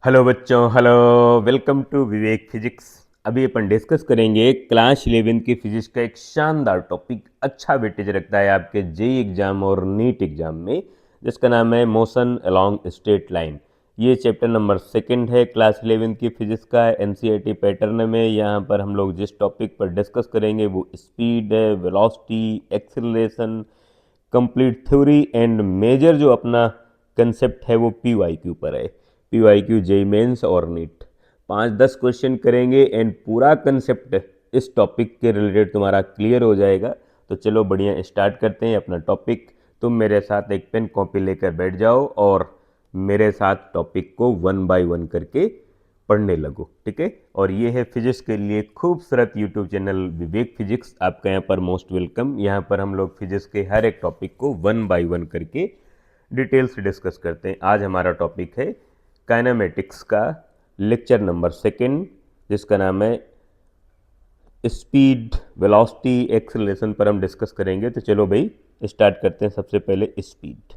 Hello बच्चों, hello. Welcome to Vivek physics. अभी अपन डिस्कस करेंगे क्लास 11 की फिजिक्स का एक शानदार टॉपिक, अच्छा वेटेज रखता है आपके जेई एग्जाम और नीट एग्जाम में, जिसका नाम है मोशन अलोंग स्ट्रेट लाइन। ये चैप्टर नंबर सेकंड है क्लास 11 की फिजिक्स का एनसीईआरटी पैटर्न में। यहाँ पर हम लोग जिस टॉपिक पर डिस्कस करेंगे वो स्पीड है, velocity, acceleration, complete theory and major जो अपना कंसेप्ट है वो पी वाई क्यू पर है। P Y Q JEE Mains और नीट 5-10 क्वेश्चन करेंगे एंड पूरा कंसेप्ट इस टॉपिक के रिलेटेड तुम्हारा क्लियर हो जाएगा। तो चलो बढ़िया स्टार्ट करते हैं अपना टॉपिक। तुम मेरे साथ एक पेन कॉपी लेकर बैठ जाओ और मेरे साथ टॉपिक को वन बाय वन करके पढ़ने लगो, ठीक है। और ये है फिजिक्स के लिए खूबसूरत यूट्यूब चैनल विवेक फिजिक्स, आपका यहाँ पर मोस्ट वेलकम। यहाँ पर हम लोग फिजिक्स के हर एक टॉपिक को वन बाय वन करके डिटेल से डिस्कस करते हैं। आज हमारा टॉपिक है काइनेमेटिक्स का लेक्चर नंबर सेकंड, जिसका नाम है स्पीड, वेलोसिटी, एक्सेलरेशन पर हम डिस्कस करेंगे। तो चलो भाई स्टार्ट करते हैं। सबसे पहले स्पीड।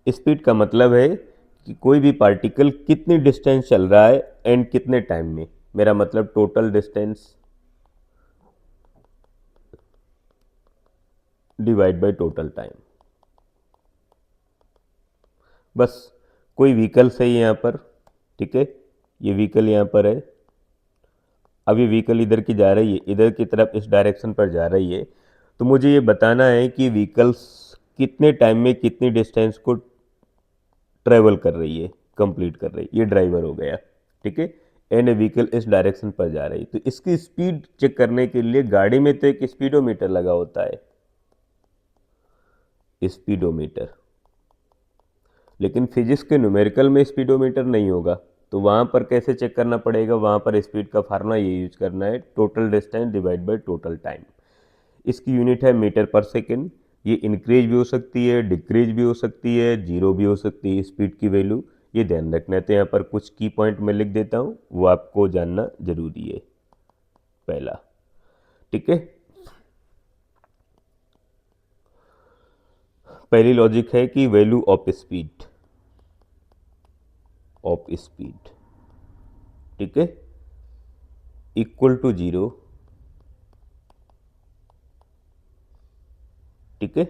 स्पीड का मतलब है कि कोई भी पार्टिकल कितनी डिस्टेंस चल रहा है एंड कितने टाइम में। मेरा मतलब total distance divide by total time. बस कोई व्हीकल है यहाँ पर, ठीक है। ये व्हीकल यहाँ पर है। अब ये व्हीकल इधर की जा रही है, इधर की तरफ इस डायरेक्शन पर जा रही है। तो मुझे ये बताना है कि व्हीकल्स कितने टाइम में कितनी डिस्टेंस को ट्रेवल कर रही है, कंप्लीट कर रही है। ये ड्राइवर हो गया, ठीक है। एंड ए व्हीकल इस डायरेक्शन पर जा रही है। तो इसकी स्पीड चेक करने के लिए गाड़ी में तो एक स्पीडोमीटर लगा होता है, स्पीडोमीटर। लेकिन फिजिक्स के न्यूमेरिकल में स्पीडोमीटर नहीं होगा। तो वहाँ पर कैसे चेक करना पड़ेगा? वहाँ पर स्पीड का फार्मूला ये यूज करना है, total distance divide by total time. इसकी यूनिट है मीटर पर सेकेंड। ये इंक्रीज भी हो सकती है, डिक्रीज भी हो सकती है, जीरो भी हो सकती है स्पीड की वैल्यू। ये ध्यान रखना है। तो यहाँ पर कुछ की पॉइंट मैं लिख देता हूँ, वो आपको जानना जरूरी है। पहला, ठीक है। पहली लॉजिक है कि वैल्यू ऑफ स्पीड, ठीक है, इक्वल टू जीरो, ठीक है,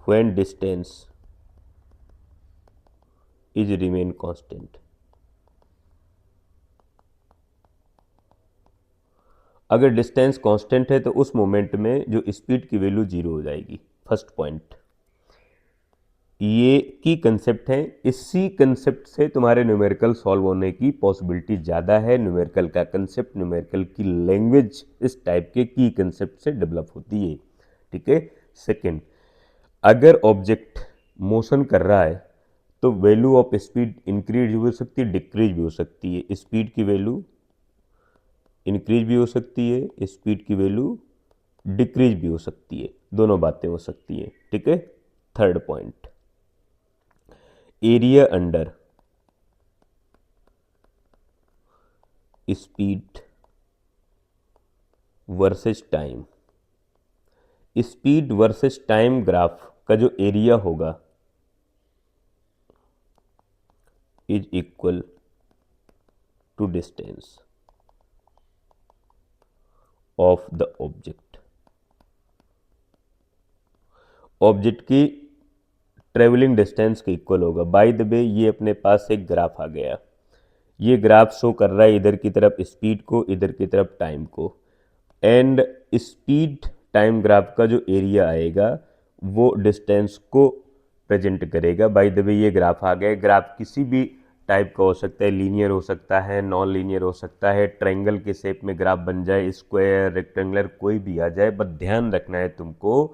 when distance is remain constant. अगर डिस्टेंस कांस्टेंट है तो उस मोमेंट में जो स्पीड की वैल्यू जीरो हो जाएगी। फर्स्ट पॉइंट ये की कंसेप्ट है। इसी कंसेप्ट से तुम्हारे न्यूमेरिकल सॉल्व होने की पॉसिबिलिटी ज़्यादा है। न्यूमेरिकल का कंसेप्ट, न्यूमेरिकल की लैंग्वेज इस टाइप के की कंसेप्ट से डेवलप होती है, ठीक है। सेकंड, अगर ऑब्जेक्ट मोशन कर रहा है तो वैल्यू ऑफ स्पीड इंक्रीज भी हो सकती है, डिक्रीज भी हो सकती है। स्पीड की वैल्यू इंक्रीज भी हो सकती है, स्पीड की वैल्यू डिक्रीज भी हो सकती है। दोनों बातें हो सकती है, ठीक है। Third point, area under speed versus time. Speed versus time graph का जो एरिया होगा is equal to distance of the object. Object की ट्रेवलिंग डिस्टेंस के इक्वल होगा। बाय द वे ये अपने पास एक ग्राफ आ गया। ये ग्राफ शो कर रहा है इधर की तरफ स्पीड को, इधर की तरफ टाइम को। एंड स्पीड टाइम ग्राफ का जो एरिया आएगा वो डिस्टेंस को प्रेजेंट करेगा। बाय द वे ये ग्राफ आ गया। ग्राफ किसी भी टाइप का हो सकता है, लीनियर हो सकता है, नॉन लीनियर हो सकता है, ट्रायंगल के शेप में ग्राफ बन जाए, स्क्वायर, रेक्टेंगुलर, कोई भी आ जाए। बस ध्यान रखना है तुमको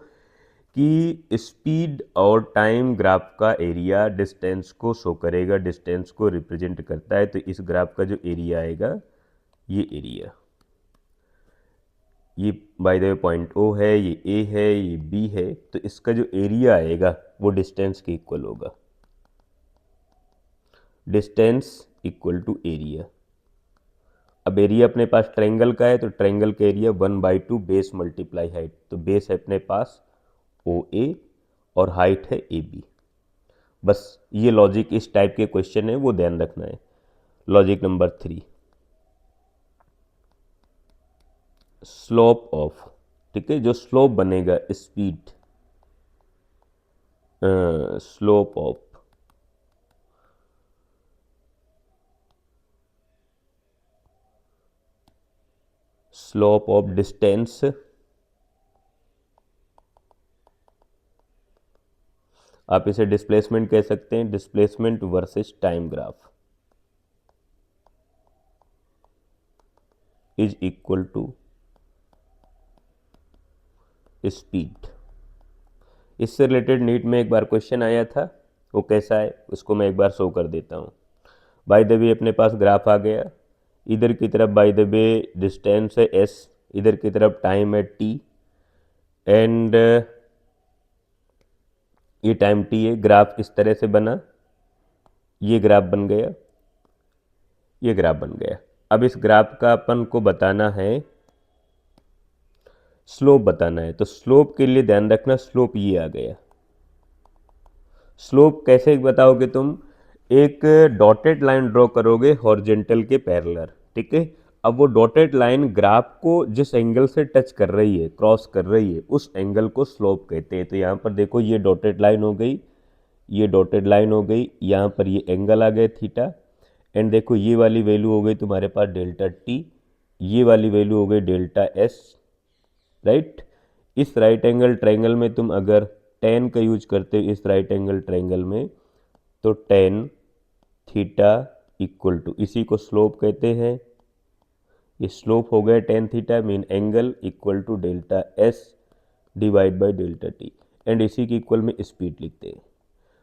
कि स्पीड और टाइम ग्राफ का एरिया डिस्टेंस को शो करेगा, डिस्टेंस को रिप्रेजेंट करता है। तो इस ग्राफ का जो एरिया आएगा, ये एरिया, ये by the way point O है, ये ए है, ये बी है। तो इसका जो एरिया आएगा वो डिस्टेंस के इक्वल होगा। Distance equal to area. अब एरिया अपने पास ट्रायंगल का है तो ट्रायंगल का एरिया 1/2 बेस मल्टीप्लाई हाइट। तो बेस है अपने पास ओ ए और हाइट है ए बी। बस ये लॉजिक इस टाइप के क्वेश्चन है वो ध्यान रखना है। लॉजिक नंबर 3, स्लोप ऑफ, ठीक है, जो स्लोप बनेगा स्पीड, स्लोप ऑफ डिस्टेंस, आप इसे डिस्प्लेसमेंट कह सकते हैं, displacement versus time graph is equal to speed. इससे रिलेटेड नीट में एक बार क्वेश्चन आया था, वो कैसा है उसको मैं एक बार शो कर देता हूँ। बाय द वे अपने पास ग्राफ आ गया, इधर की तरफ बाय द वे डिस्टेंस है s, इधर की तरफ टाइम है t, एंड ये टाइम t है। ग्राफ इस तरह से बना, ये ग्राफ बन गया, ये ग्राफ बन गया। अब इस ग्राफ का अपन को बताना है, स्लोप बताना है, तो स्लोप के लिए ध्यान रखना स्लोप ये आ गया। स्लोप कैसे बताओगे तुम, एक डॉटेड लाइन ड्रॉ करोगे हॉरिजेंटल के पैरेलल, ठीक है। अब वो डॉटेड लाइन ग्राफ को जिस एंगल से टच कर रही है, क्रॉस कर रही है, उस एंगल को स्लोप कहते हैं। तो यहाँ पर देखो ये डॉटेड लाइन हो गई, ये डॉटेड लाइन हो गई, यहाँ पर ये एंगल आ गया थीटा, एंड देखो ये वाली वैल्यू हो गई तुम्हारे पास डेल्टा टी, ये वाली वैल्यू हो गई डेल्टा एस, राइट। इस राइट एंगल ट्रायंगल में तुम अगर टेन का यूज करते हो इस राइट एंगल ट्रायंगल में, तो टेन थीटा इक्वल टू, इसी को स्लोप कहते हैं। ये स्लोप हो गया tan theta mean angle equal to delta S divide by delta T, and इसी की इक्वल में स्पीड लिखते हैं।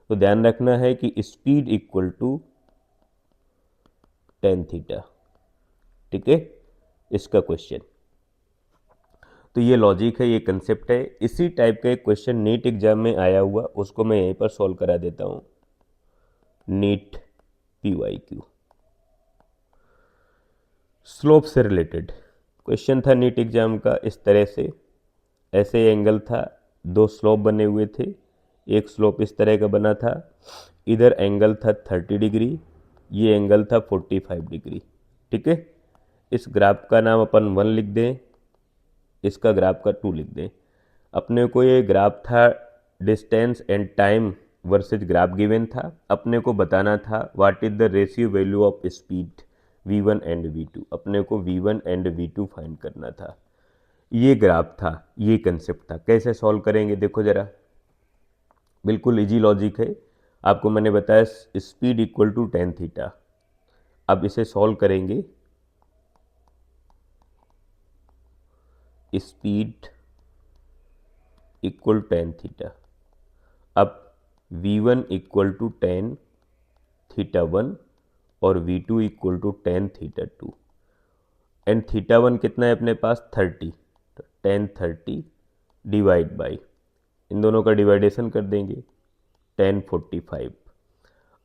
तो ध्यान रखना है कि speed equal to tan theta, ठीक है, इसका क्वेश्चन। तो ये लॉजिक है, ये कंसेप्ट है। इसी टाइप का एक क्वेश्चन नीट एग्जाम में आया हुआ, उसको मैं यहीं पर सॉल्व करा देता हूँ। नीट PYQ स्लोप से रिलेटेड क्वेश्चन था नीट एग्जाम का। इस तरह से ऐसे एंगल था, दो स्लोप बने हुए थे, एक स्लोप इस तरह का बना था, इधर एंगल था 30 डिग्री, ये एंगल था 45 डिग्री, ठीक है। इस ग्राफ का नाम अपन 1 लिख दें, इसका ग्राफ का 2 लिख दें। अपने को ये ग्राफ था distance and time versus graph given था, अपने को बताना था what is the ratio value of speed v1 and v2, अपने को v1 एंड v2 फाइंड करना था। ये ग्राफ था, ये कंसेप्ट था। कैसे सॉल्व करेंगे देखो जरा, बिल्कुल इजी लॉजिक है। आपको मैंने बताया speed equal to tan theta, अब इसे सॉल्व करेंगे, स्पीड इक्वल टेन थीटा। अब v1 equal to tan theta 1 और v2 equal to tan theta 2, and theta 1 कितना है अपने पास 30, तो टेन 30 डिवाइड बाई, इन दोनों का डिवाइडेशन कर देंगे, टेन 45।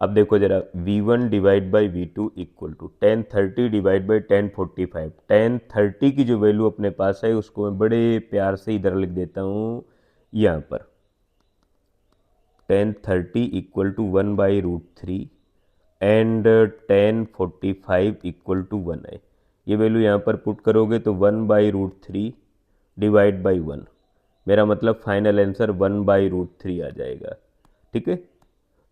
अब देखो जरा v1 divide by v2 equal to tan 30 divide by tan 45। Tan 30 की जो वैल्यू अपने पास है उसको मैं बड़े प्यार से इधर लिख देता हूँ, यहाँ पर tan 30 equal to 1/√3 and tan 45 equal to 1 है। ये वैल्यू यहाँ पर पुट करोगे तो 1/√3 डिवाइड बाई 1, मेरा मतलब फाइनल आंसर 1/√3 आ जाएगा, ठीक है।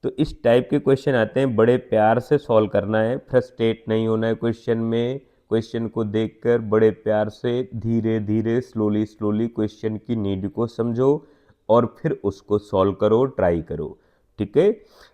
तो इस टाइप के क्वेश्चन आते हैं, बड़े प्यार से सॉल्व करना है, फ्रस्ट्रेट नहीं होना है क्वेश्चन में। क्वेश्चन को देखकर बड़े प्यार से धीरे धीरे स्लोली स्लोली क्वेश्चन की नीड को समझो और फिर उसको सॉल्व करो, ट्राई करो, ठीक है।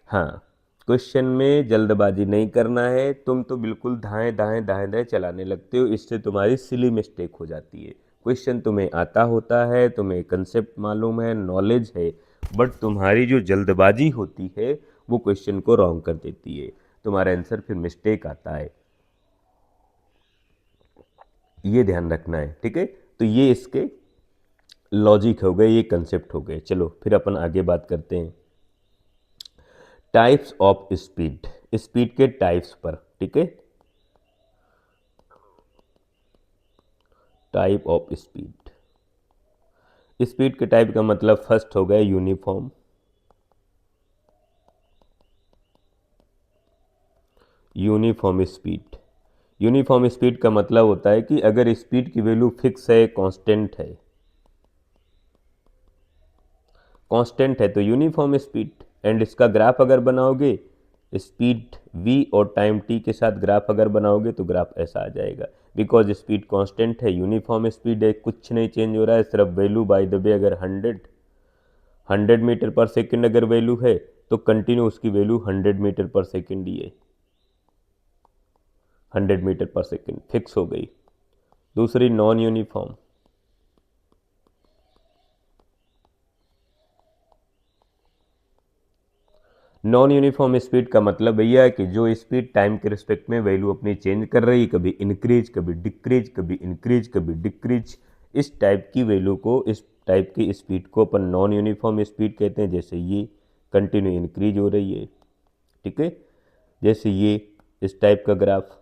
हाँ, क्वेश्चन में जल्दबाजी नहीं करना है, तुम तो बिल्कुल धाएं धाएं धाएं धाएं चलाने लगते हो, इससे तुम्हारी सिली मिस्टेक हो जाती है। क्वेश्चन तुम्हें आता होता है, तुम्हें कंसेप्ट मालूम है, नॉलेज है, बट तुम्हारी जो जल्दबाजी होती है वो क्वेश्चन को रॉन्ग कर देती है, तुम्हारा आंसर फिर मिस्टेक आता है, ये ध्यान रखना है, ठीक है। तो ये इसके लॉजिक हो गए, ये कंसेप्ट हो गए। चलो फिर अपन आगे बात करते हैं टाइप्स ऑफ स्पीड, स्पीड के टाइप्स पर, ठीक है। टाइप ऑफ स्पीड, स्पीड के टाइप का मतलब फर्स्ट हो गया uniform, uniform speed. Uniform speed का मतलब होता है कि अगर स्पीड की वैल्यू फिक्स है, कांस्टेंट है तो यूनिफॉर्म स्पीड। एंड इसका ग्राफ अगर बनाओगे, स्पीड v और टाइम t के साथ ग्राफ अगर बनाओगे तो ग्राफ ऐसा आ जाएगा। बिकॉज स्पीड कांस्टेंट है, यूनिफॉर्म स्पीड है, कुछ नहीं चेंज हो रहा है, सिर्फ वैल्यू बाय द वे अगर 100 मीटर पर सेकेंड अगर वैल्यू है तो कंटिन्यू उसकी वैल्यू 100 मीटर पर सेकेंड ही है। 100 मीटर पर सेकेंड फिक्स हो गई। दूसरी non uniform. Non uniform speed का मतलब भैया है कि जो स्पीड टाइम के रिस्पेक्ट में वैल्यू अपनी चेंज कर रही, कभी इंक्रीज कभी डिक्रीज, कभी इंक्रीज कभी डिक्रीज, इस टाइप की वैल्यू को, इस टाइप की स्पीड को अपन नॉन यूनिफॉर्म स्पीड कहते हैं। जैसे ये कंटिन्यू इंक्रीज हो रही है, ठीक है। जैसे ये इस टाइप का ग्राफ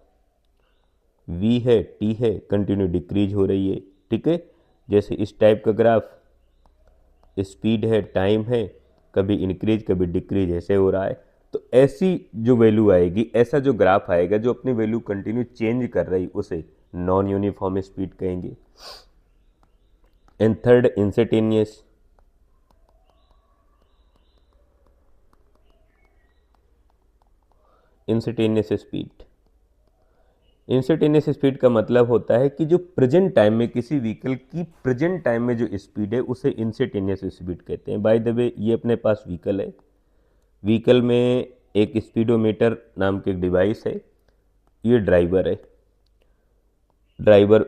v है, t है, कंटिन्यू डिक्रीज हो रही है, ठीक है। जैसे इस टाइप का ग्राफ स्पीड है, टाइम है, कभी इंक्रीज कभी डिक्रीज ऐसे हो रहा है। तो ऐसी जो वैल्यू आएगी, ऐसा जो ग्राफ आएगा जो अपनी वैल्यू कंटिन्यू चेंज कर रही, उसे नॉन यूनिफॉर्म स्पीड कहेंगे। And third instantaneous. Instantaneous speed. Instantaneous speed का मतलब होता है कि जो प्रेजेंट टाइम में किसी व्हीकल की प्रेजेंट टाइम में जो स्पीड है उसे इंस्टेंटेनियस स्पीड कहते हैं। बाय द वे ये अपने पास व्हीकल है, व्हीकल में एक स्पीडोमीटर नाम की एक डिवाइस है, ये ड्राइवर है, ड्राइवर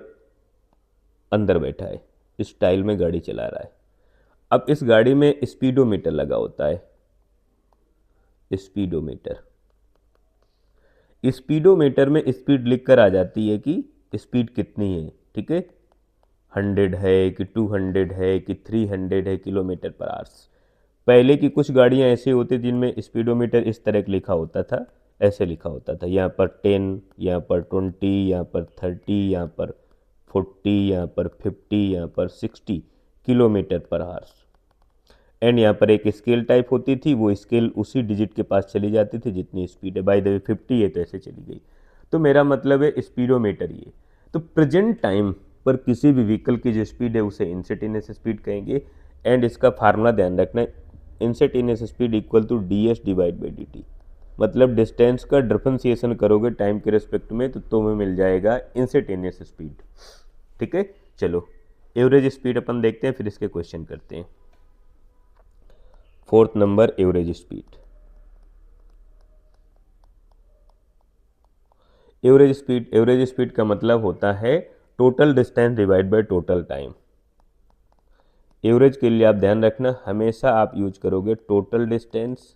अंदर बैठा है, इस स्टाइल में गाड़ी चला रहा है। अब इस गाड़ी में स्पीडोमीटर लगा होता है, स्पीडोमीटर। स्पीडोमीटर में स्पीड लिख कर आ जाती है कि स्पीड कितनी है, ठीक है। 100 है कि 200 है कि 300 है किलोमीटर पर आवर्स। पहले की कुछ गाड़ियां ऐसी होती जिनमें स्पीडोमीटर इस तरह लिखा होता था, ऐसे लिखा होता था, यहाँ पर 10, यहाँ पर 20, यहाँ पर 30, यहाँ पर 40, यहाँ पर 50, यहाँ पर 60 किलोमीटर पर आवर्स। एंड यहाँ पर एक स्केल टाइप होती थी, वो स्केल उसी डिजिट के पास चली जाती थी जितनी स्पीड है। बाय द वे 50 है तो ऐसे चली गई। तो मेरा मतलब है स्पीडोमीटर ये। तो प्रेजेंट टाइम पर किसी भी व्हीकल की जो स्पीड है उसे इंस्टेंटेनियस स्पीड कहेंगे। एंड इसका फार्मूला ध्यान रखना, instantaneous speed equal to D S divide by D T. मतलब डिस्टेंस का डिफरेंशिएशन करोगे टाइम के रिस्पेक्ट में तो तुम्हें मिल जाएगा इंस्टेंटेनियस स्पीड, ठीक है। चलो एवरेज स्पीड अपन देखते हैं, फिर इसके क्वेश्चन करते हैं। Fourth number average speed. Average speed का मतलब होता है total distance divide by total time. Average के लिए आप ध्यान रखना, हमेशा आप यूज करोगे total distance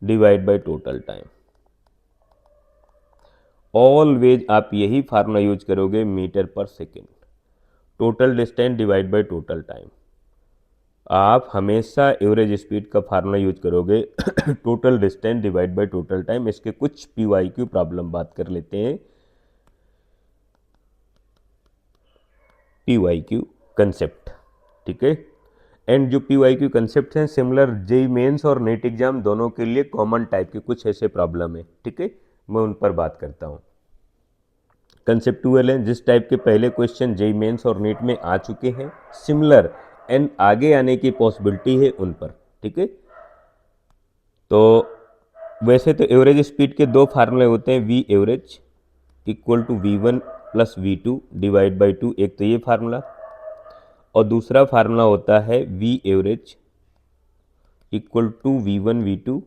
divide by total time. Always आप यही फार्मूला यूज करोगे मीटर पर second, total distance divide by total time. आप हमेशा एवरेज स्पीड का फार्मूला यूज करोगे total distance divide by total time. इसके कुछ पीवाईक्यू प्रॉब्लम बात कर लेते हैं। पीवाईक्यू कंसेप्ट, ठीक है। एंड जो पीवाईक्यू कंसेप्ट हैं सिमिलर जेई मेंस और नेट एग्जाम दोनों के लिए कॉमन टाइप के कुछ ऐसे प्रॉब्लम है, ठीक है, मैं उन पर बात करता हूँ। कंसेप्टुअल है, जिस टाइप के पहले क्वेश्चन जेई मेंस और नीट में आ चुके हैं, सिमिलर एंड आगे आने की पॉसिबिलिटी है उन पर, ठीक है। तो वैसे तो एवरेज स्पीड के दो फार्मूले होते हैं, V average equal to V one plus V two divide by two, एक तो ये फार्मूला, और दूसरा फार्मूला होता है V average equal to V one V two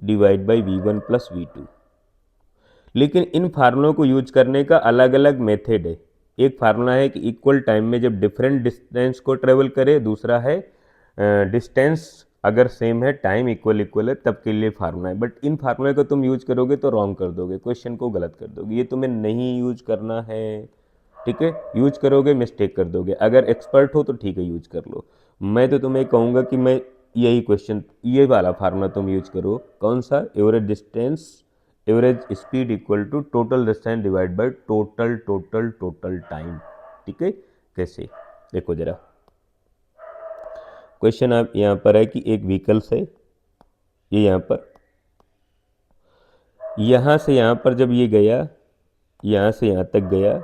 divide by V one plus V two. लेकिन इन फार्मूलों को यूज करने का अलग अलग मेथड है। एक फार्मूला है कि इक्वल टाइम में जब डिफरेंट डिस्टेंस को ट्रेवल करे, दूसरा है डिस्टेंस अगर सेम है, टाइम इक्वल इक्वल है, तब के लिए फार्मूला है। बट इन फार्मूले को तुम यूज करोगे तो रॉन्ग कर दोगे, क्वेश्चन को गलत कर दोगे, ये तुम्हें नहीं यूज करना है, ठीक है। यूज करोगे मिस्टेक कर दोगे। अगर एक्सपर्ट हो तो ठीक है यूज कर लो, मैं तो तुम्हें कहूँगा कि मैं यही क्वेश्चन, ये वाला फार्मूला तुम यूज करो। कौन सा? Average distance, average speed equal to total distance divide by total total total time, ठीक है। कैसे? देखो जरा, क्वेश्चन आप यहाँ पर है कि एक व्हीकल्स है, ये यहाँ पर यहाँ से यहाँ पर जब ये गया, यहाँ से यहाँ तक गया,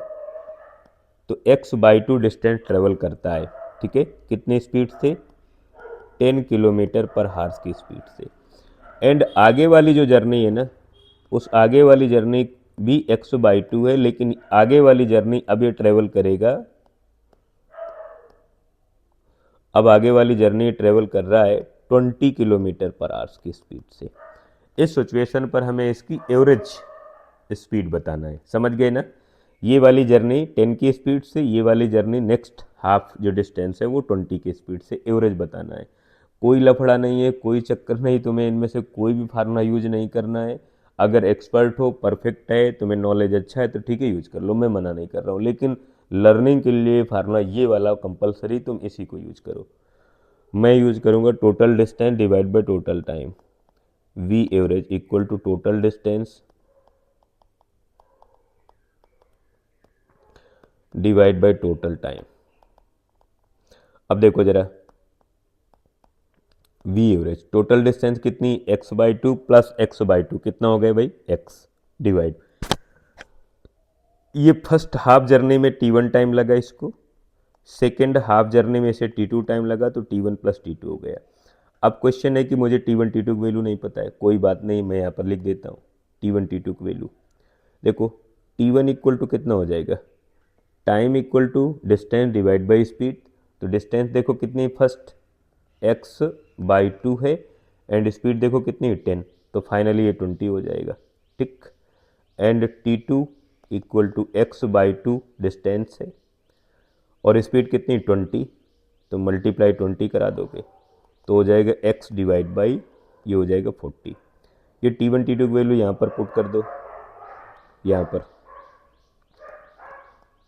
तो x/2 डिस्टेंस ट्रेवल करता है, ठीक है, कितने स्पीड से, 10 किलोमीटर पर हार्स की स्पीड से। एंड आगे वाली जो जर्नी है ना, उस आगे वाली जर्नी भी x/2 है, लेकिन आगे वाली जर्नी अब ये ट्रेवल करेगा, अब आगे वाली जर्नी ट्रेवल कर रहा है 20 किलोमीटर पर आवर्स की स्पीड से। इस सिचुएशन पर हमें इसकी एवरेज स्पीड बताना है, समझ गए ना। ये वाली जर्नी 10 की स्पीड से, ये वाली जर्नी नेक्स्ट हाफ जो डिस्टेंस है वो 20 की स्पीड से, एवरेज बताना है। कोई लफड़ा नहीं है, कोई चक्कर नहीं, तुम्हें इनमें से कोई भी फार्मूला यूज नहीं करना है। अगर एक्सपर्ट हो, परफेक्ट है, तुम्हें नॉलेज अच्छा है तो ठीक है यूज कर लो, मैं मना नहीं कर रहा हूँ, लेकिन लर्निंग के लिए फार्मूला ये वाला कंपलसरी, तुम इसी को यूज करो। मैं यूज करूँगा total distance divide by total time, V average equal to total distance divide by total time. अब देखो जरा, वी एवरेज टोटल डिस्टेंस कितनी, x/2 प्लस x/2 कितना हो गया भाई, x डिवाइड, ये फर्स्ट हाफ जर्नी में t1 टाइम लगा इसको, सेकेंड हाफ जर्नी में इसे t2 टाइम लगा, तो t1 प्लस t2 हो गया। अब क्वेश्चन है कि मुझे t1 t2 की वैल्यू नहीं पता है, कोई बात नहीं, मैं यहाँ पर लिख देता हूँ t1 t2 की वैल्यू। देखो t1 इक्वल टू कितना हो जाएगा, time equal to distance divide by speed. तो डिस्टेंस देखो कितनी, फर्स्ट x/2 है, एंड स्पीड देखो कितनी, 10, तो फाइनली ये 20 हो जाएगा, ठीक। And t2 equal to x/2 distance है, और स्पीड कितनी, 20, तो मल्टीप्लाई 20 करा दोगे तो हो जाएगा x डिवाइड बाई, ये हो जाएगा 40। ये t1 t2 की वैल्यू यहाँ पर पुट कर दो, यहाँ पर,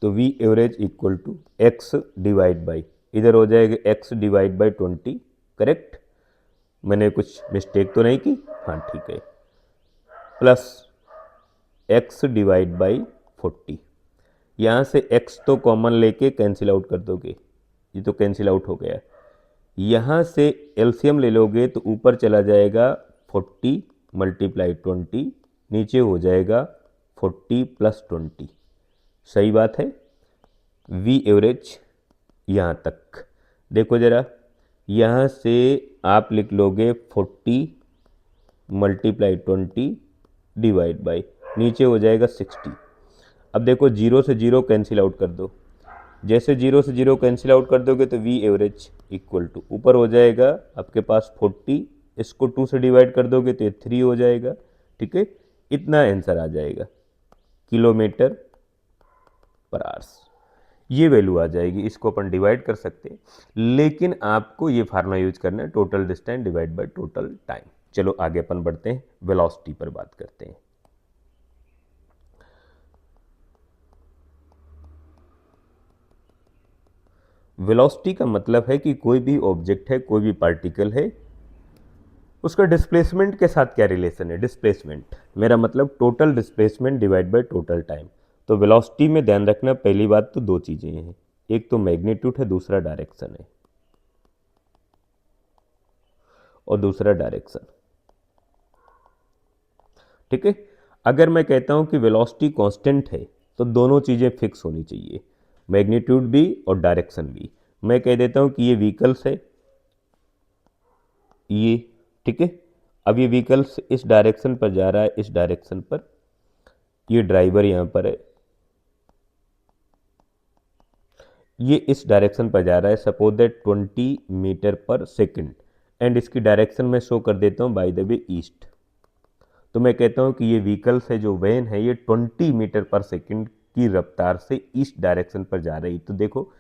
तो V average equal to x divide by, इधर हो जाएगा x डिवाइड बाई 20, करेक्ट, मैंने कुछ मिस्टेक तो नहीं की, हाँ ठीक है, प्लस x डिवाइड बाई 40। यहाँ से x तो कॉमन लेके कैंसिल आउट कर दोगे, ये तो कैंसिल आउट हो गया। यहाँ से एलसीएम ले लोगे तो ऊपर चला जाएगा 40 मल्टीप्लाई 20, नीचे हो जाएगा 40 प्लस 20, सही बात है। वी एवरेज यहाँ तक देखो जरा, यहाँ से आप लिख लोगे 40 मल्टीप्लाई 20 डिवाइड बाई, नीचे हो जाएगा 60। अब देखो जीरो से जीरो कैंसिल आउट कर दो, जैसे जीरो से जीरो कैंसिल आउट कर दोगे तो वी एवरेज इक्वल टू ऊपर हो जाएगा आपके पास 40, इसको 2 से डिवाइड कर दोगे तो ये 3 हो जाएगा, ठीक है, इतना आंसर आ जाएगा किलोमीटर पर आवर्स, ये वैल्यू आ जाएगी। इसको अपन डिवाइड कर सकते हैं, लेकिन आपको ये फार्मूला यूज करना है, total distance divide by total time. चलो आगे अपन बढ़ते हैं, वेलोसिटी पर बात करते हैं। वेलोसिटी का मतलब है कि कोई भी ऑब्जेक्ट है, कोई भी पार्टिकल है, उसका डिस्प्लेसमेंट के साथ क्या रिलेशन है। डिस्प्लेसमेंट मेरा मतलब total displacement divide by total time. तो वेलोसिटी में ध्यान रखना, पहली बात तो दो चीजें हैं, एक तो मैग्नीट्यूड है, दूसरा डायरेक्शन है, और दूसरा डायरेक्शन, ठीक है। अगर मैं कहता हूं कि वेलोसिटी कांस्टेंट है तो दोनों चीजें फिक्स होनी चाहिए, मैग्नीट्यूड भी और डायरेक्शन भी। मैं कह देता हूं कि ये व्हीकल्स है, ये, ठीक है, अब ये व्हीकल्स इस डायरेक्शन पर जा रहा है, इस डायरेक्शन पर, ये ड्राइवर यहां पर है, ये इस डायरेक्शन पर जा रहा है, सपोज दैट 20 मीटर पर सेकंड, एंड इसकी डायरेक्शन मैं शो कर देता हूं बाय द वे ईस्ट। तो मैं कहता हूं कि ये व्हीकल्स है, जो वैन है, ये 20 मीटर पर सेकंड की रफ्तार से ईस्ट डायरेक्शन पर जा रही। तो देखो,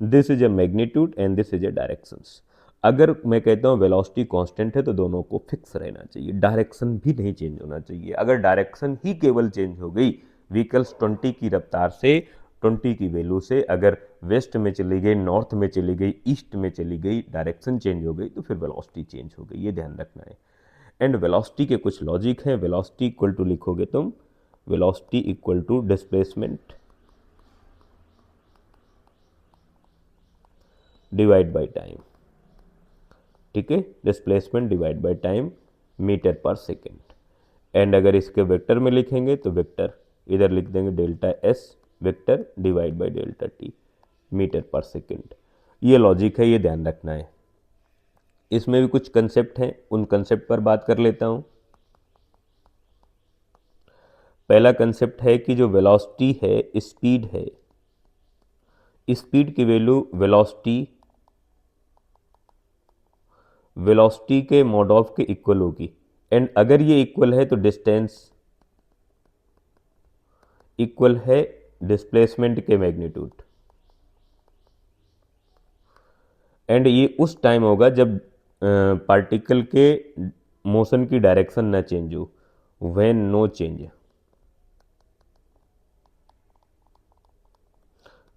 this is a magnitude and this is a directions. अगर मैं कहता हूँ वेलोसिटी कांस्टेंट है तो दोनों को फिक्स रहना चाहिए, डायरेक्शन भी नहीं चेंज होना चाहिए। अगर डायरेक्शन ही केवल चेंज हो गई, व्हीकल्स 20 की रफ्तार से, 20 की वैल्यू से अगर वेस्ट में चली गई, नॉर्थ में चली गई, ईस्ट में चली गई, डायरेक्शन चेंज हो गई, तो फिर वेलोसिटी चेंज हो गई, ये ध्यान रखना है। एंड वेलोसिटी के कुछ लॉजिक हैं। वेलोसिटी इक्वल टू लिखोगे तुम, velocity equal to displacement divide by time, ठीक है, displacement divide by time metre पर सेकेंड। एंड अगर इसके वेक्टर में लिखेंगे तो वेक्टर इधर लिख देंगे delta S vector divide by delta T metre पर सेकेंड। ये लॉजिक है, ये ध्यान रखना है। इसमें भी कुछ कंसेप्ट हैं, उन कंसेप्ट पर बात कर लेता हूँ। पहला कंसेप्ट है कि जो वेलोसिटी है स्पीड है, स्पीड की वैल्यू वेलोसिटी के मॉड ऑफ के इक्वल होगी। एंड अगर ये इक्वल है तो डिस्टेंस इक्वल है डिस्प्लेसमेंट के मैग्नीट्यूड। एंड ये उस टाइम होगा जब पार्टिकल के मोशन की डायरेक्शन ना चेंज हो, when no change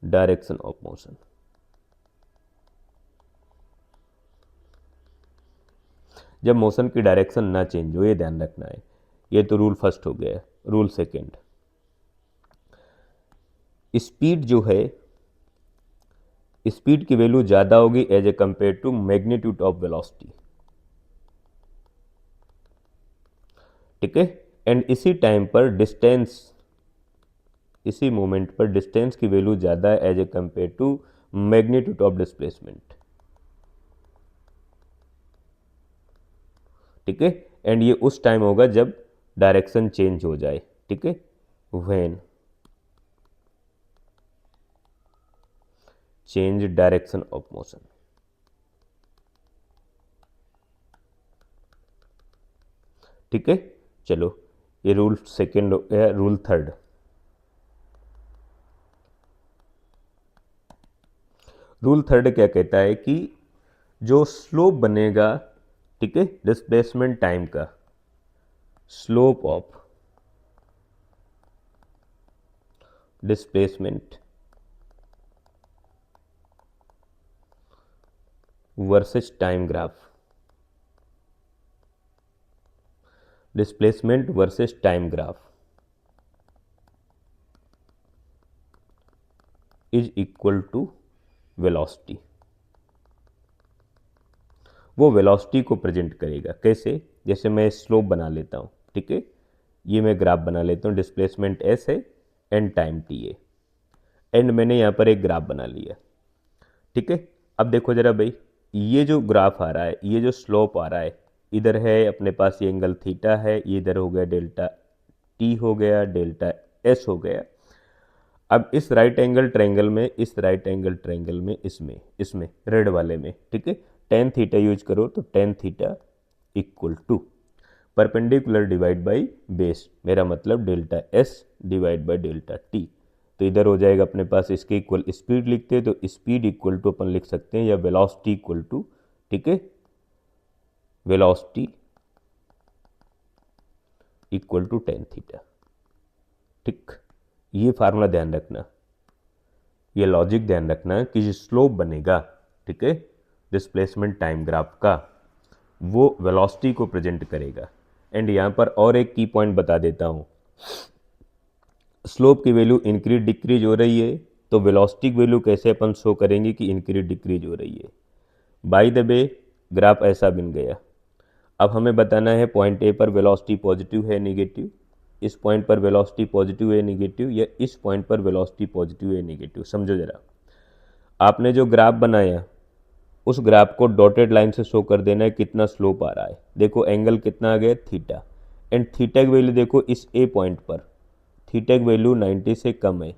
direction of motion. जब मोशन की डायरेक्शन ना चेंज हो, ये ध्यान रखना है। ये तो रूल फर्स्ट हो गया। रूल सेकंड, स्पीड जो है, स्पीड की वैल्यू ज़्यादा होगी as a compare to magnitude of velocity. ठीक है। एंड इसी टाइम पर डिस्टेंस, इसी मोमेंट पर डिस्टेंस की वैल्यू ज़्यादा है as a compare to magnitude of displacement. ठीक है। एंड ये उस टाइम होगा जब डायरेक्शन चेंज हो जाए। ठीक है, when change direction of motion. ठीक है, चलो ये रूल सेकेंड हो गया। रूल थर्ड, रूल थर्ड क्या कहता है कि जो स्लोप बनेगा, ठीक है, डिस्प्लेसमेंट टाइम का, slope of displacement versus time graph, displacement versus time graph is equal to velocity. वो वेलोसिटी को प्रेजेंट करेगा। कैसे? जैसे मैं स्लोप बना लेता हूँ। ठीक है, ये मैं ग्राफ बना लेता हूँ, डिस्प्लेसमेंट एस है एंड टाइम टी है। एंड मैंने यहाँ पर एक ग्राफ बना लिया। ठीक है, अब देखो जरा भाई, ये जो ग्राफ आ रहा है, ये जो स्लोप आ रहा है, इधर है अपने पास ये एंगल थीटा है, ये इधर हो गया डेल्टा टी हो गया, डेल्टा एस हो गया। अब इस राइट एंगल ट्रायंगल में, इस राइट एंगल ट्रायंगल में, इसमें रेड वाले में, ठीक है, टेन थीटा यूज करो तो tan theta equal to perpendicular divide by base, मेरा मतलब delta S divide by delta T. तो इधर हो जाएगा अपने पास, इसके इक्वल स्पीड लिखते हैं तो स्पीड इक्वल टू अपन लिख सकते हैं, या वेलोसिटी इक्वल टू, ठीक है, velocity equal to tan theta. ठीक, ये फार्मूला ध्यान रखना, ये लॉजिक ध्यान रखना कि जो स्लोप बनेगा, ठीक है, डिस्प्लेसमेंट टाइम ग्राफ का, वो वेलोसिटी को प्रेजेंट करेगा। एंड यहाँ पर और एक की पॉइंट बता देता हूँ, स्लोप की वैल्यू इंक्रीज डिक्रीज हो रही है तो वेलोसिटी की वैल्यू कैसे अपन शो करेंगे कि इंक्रीज डिक्रीज हो रही है। बाय द वे ग्राफ ऐसा बन गया। अब हमें बताना है पॉइंट ए पर वेलोसिटी पॉजिटिव है नेगेटिव, इस पॉइंट पर वेलोसिटी पॉजिटिव है नेगेटिव, या इस पॉइंट पर वेलोसिटी पॉजिटिव है नेगेटिव। समझो जरा, आपने जो ग्राफ बनाया उस ग्राफ को डॉटेड लाइन से शो कर देना है कितना स्लोप आ रहा है। देखो एंगल कितना आ गया, थीटा, एंड थीटा की वैल्यू देखो इस ए पॉइंट पर, थीटा की वैल्यू 90 से कम है,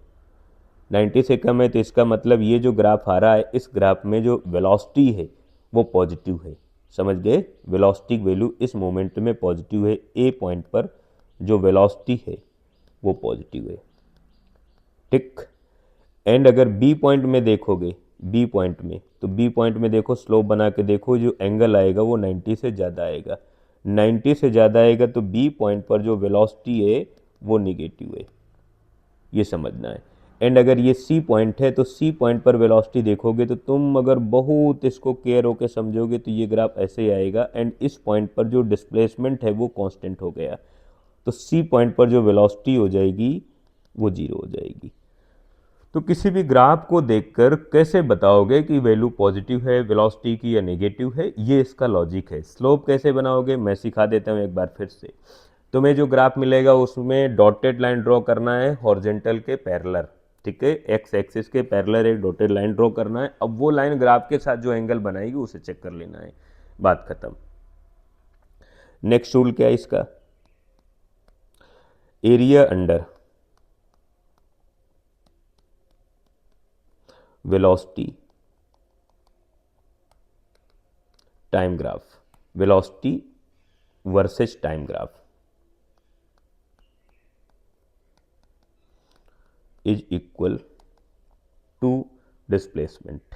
90 से कम है, तो इसका मतलब ये जो ग्राफ आ रहा है, इस ग्राफ में जो वेलोसिटी है वो पॉजिटिव है। समझ गए? वेलोसिटी की वैल्यू इस मोमेंट में पॉजिटिव है, ए पॉइंट पर जो वेलोसिटी है वो पॉजिटिव है। ठीक, एंड अगर बी पॉइंट में देखोगे, बी पॉइंट में, तो बी पॉइंट में देखो स्लोप बना के देखो, जो एंगल आएगा वो 90 से ज़्यादा आएगा, 90 से ज़्यादा आएगा तो बी पॉइंट पर जो वेलोसिटी है वो निगेटिव है, ये समझना है। एंड अगर ये सी पॉइंट है तो सी पॉइंट पर वेलोसिटी देखोगे तो तुम अगर बहुत इसको केयर होकर समझोगे तो ये ग्राफ ऐसे ही आएगा, एंड इस पॉइंट पर जो डिस्प्लेसमेंट है वो कांस्टेंट हो गया, तो सी पॉइंट पर जो वेलोसिटी हो जाएगी वो जीरो हो जाएगी। तो किसी भी ग्राफ को देखकर कैसे बताओगे कि वैल्यू पॉजिटिव है वेलोसिटी की या नेगेटिव है, ये इसका लॉजिक है। स्लोप कैसे बनाओगे मैं सिखा देता हूँ एक बार फिर से। तुम्हें जो ग्राफ मिलेगा उसमें डॉटेड लाइन ड्रॉ करना है हॉरिजेंटल के पैरेलल, ठीक है, एक्स एक्सिस के पैरेलल एक डॉटेड लाइन ड्रॉ करना है। अब वो लाइन ग्राफ के साथ जो एंगल बनाएगी उसे चेक कर लेना है, बात खत्म। नेक्स्ट रूल क्या है इसका, area under velocity time graph, velocity versus time graph is equal to displacement.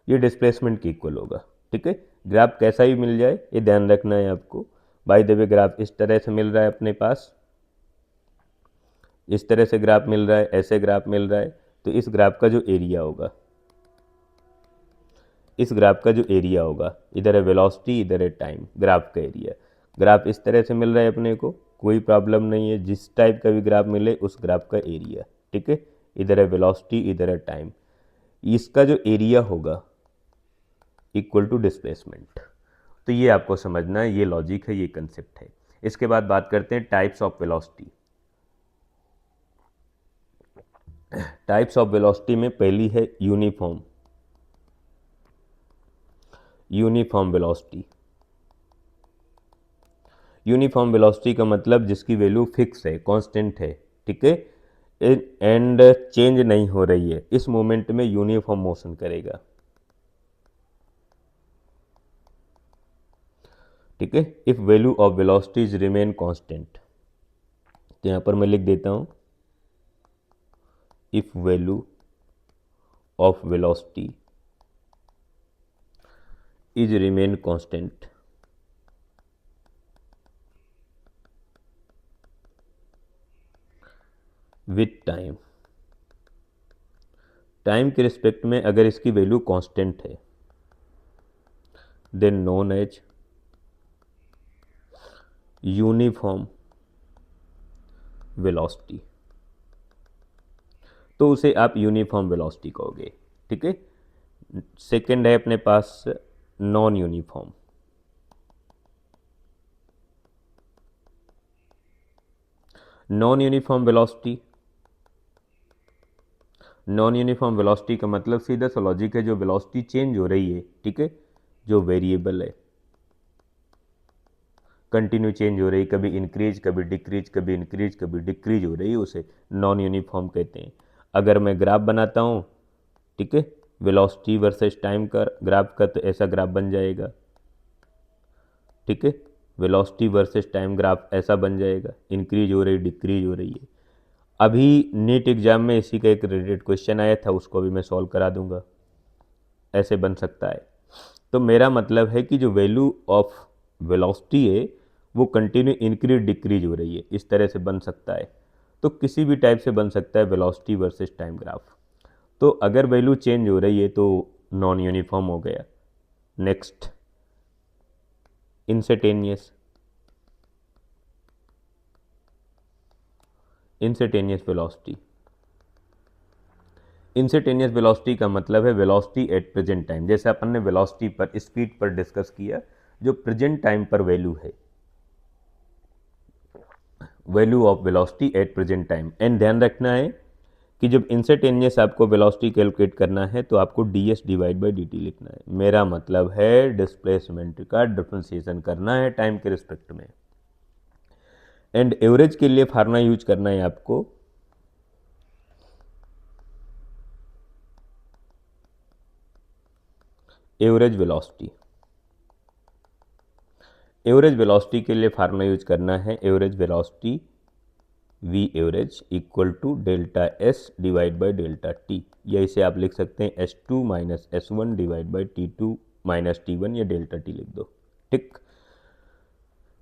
ये डिस्प्लेसमेंट की इक्वल होगा, ठीक है। ग्राफ कैसा ही मिल जाए ये ध्यान रखना है आपको। बाय द वे ग्राफ इस तरह से मिल रहा है अपने पास, इस तरह से ग्राफ मिल रहा है, ऐसे ग्राफ मिल रहा है, तो इस ग्राफ का जो एरिया होगा, इस ग्राफ का जो एरिया होगा, इधर है वेलोसिटी इधर है टाइम, ग्राफ का एरिया। ग्राफ इस तरह से मिल रहा है अपने को, कोई प्रॉब्लम नहीं है, जिस टाइप का भी ग्राफ मिले उस ग्राफ का एरिया, ठीक है। इधर है वेलोसिटी इधर है टाइम, इसका जो एरिया होगा इक्वल टू डिस्प्लेसमेंट। तो ये आपको समझना है, ये लॉजिक है, ये कंसेप्ट है। इसके बाद बात करते हैं types of velocity. Types of velocity में पहली है uniform, uniform velocity. Uniform velocity का मतलब जिसकी वैल्यू फिक्स है, कांस्टेंट है, ठीक है, एंड चेंज नहीं हो रही है, इस मोमेंट में यूनिफॉर्म मोशन करेगा, ठीक है। If value of velocities remain constant, तो यहां पर मैं लिख देता हूं, if value of velocity is remain constant with time, time के रिस्पेक्ट में अगर इसकी वैल्यू कांस्टेंट है, then known as uniform velocity, तो उसे आप यूनिफॉर्म वेलोसिटी कहोगे, ठीक है। सेकंड है अपने पास non uniform, non uniform velocity. Non uniform velocity का मतलब सीधा सा लॉजिक है, जो वेलोसिटी चेंज हो रही है, ठीक है, जो वेरिएबल है, कंटिन्यू चेंज हो रही, कभी इंक्रीज कभी डिक्रीज, कभी इंक्रीज कभी डिक्रीज हो रही है, उसे नॉन यूनिफॉर्म कहते हैं। अगर मैं ग्राफ बनाता हूँ, ठीक है, वेलोसिटी वर्सेस टाइम का ग्राफ का, तो ऐसा ग्राफ बन जाएगा, ठीक है। वेलोसिटी वर्सेस टाइम ग्राफ ऐसा बन जाएगा, इंक्रीज हो रही डिक्रीज हो रही है। अभी नीट एग्जाम में इसी का एक रिलेटेड क्वेश्चन आया था, उसको भी मैं सॉल्व करा दूंगा, ऐसे बन सकता है। तो मेरा मतलब है कि जो वैल्यू ऑफ वेलोसिटी है वो कंटिन्यू इंक्रीज डिक्रीज हो रही है, इस तरह से बन सकता है। तो किसी भी टाइप से बन सकता है वेलोसिटी वर्सेस टाइम ग्राफ। तो अगर वैल्यू चेंज हो रही है तो नॉन यूनिफॉर्म हो गया। Next instantaneous, instantaneous velocity. Instantaneous velocity का मतलब है वेलोसिटी एट प्रेजेंट टाइम, जैसे अपन ने वेलोसिटी पर स्पीड पर डिस्कस किया, जो प्रेजेंट टाइम पर वैल्यू है, value of velocity at present time. And ध्यान रखना है कि जब इंस्टेंटेनियस आपको वेलोसिटी कैलकुलेट करना है तो आपको ds डिवाइड बाई dt लिखना है। मेरा मतलब है डिस्प्लेसमेंट का डिफरेंशिएशन करना है टाइम के रिस्पेक्ट में। एंड एवरेज के लिए फार्मूला यूज करना है आपको, एवरेज वेलोसिटी। एवरेज वेलोसिटी के लिए फार्मूला यूज करना है average velocity v average equal to delta s divide by delta t, या इसे आप लिख सकते हैं s2 minus s1 divide by t2 minus t1, या डेल्टा t लिख दो, ठीक।